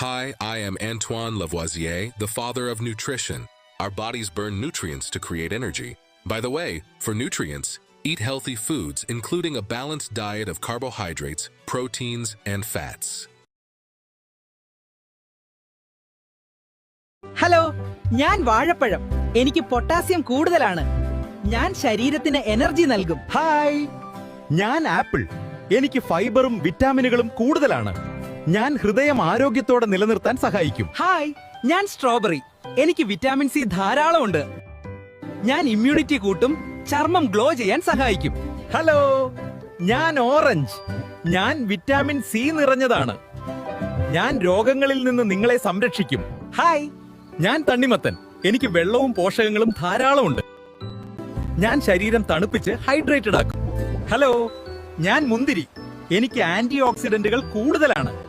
Hi, I am Antoine Lavoisier, the father of nutrition. Our bodies burn nutrients to create energy. By the way, for nutrients, eat healthy foods, including a balanced diet of carbohydrates, proteins, and fats. Hello, ഞാൻ വാഴപ്പഴം. എനിക്ക് potassium കൂടുതലാണ്. ഞാൻ ശരീരത്തിന് energy നൽകും. Hi, ഞാൻ apple. എനിക്ക് ഫൈബറും വിറ്റാമിനുകളും കൂടുതലാണ്. ഞാൻ ഹൃദയം ആരോഗ്യത്തോടെ നിലനിർത്താൻ സഹായിക്കും. ഹായ്, ഞാൻ സ്ട്രോബെറി. എനിക്ക് വിറ്റാമിൻ സി ധാരാളമുണ്ട്. ഞാൻ ഇമ്മ്യൂണിറ്റി കൂട്ടും, ചർമ്മം ഗ്ലോ ചെയ്യാൻ സഹായിക്കും. ഹലോ, ഞാൻ ഓറഞ്ച്. ഞാൻ വിറ്റാമിൻ സി നിറഞ്ഞതാണ്. ഞാൻ രോഗങ്ങളിൽ നിന്ന് നിങ്ങളെ സംരക്ഷിക്കും. ഹായ്, ഞാൻ തണ്ണിമത്തൻ. എനിക്ക് വെള്ളവും പോഷകങ്ങളും ധാരാളമുണ്ട്. ഞാൻ ശരീരം തണുപ്പിച്ച് ഹൈഡ്രേറ്റഡ് ആക്കും. ഹലോ, ഞാൻ മുന്തിരി. എനിക്ക് ആന്റി ഓക്സിഡന്റുകൾ കൂടുതലാണ്.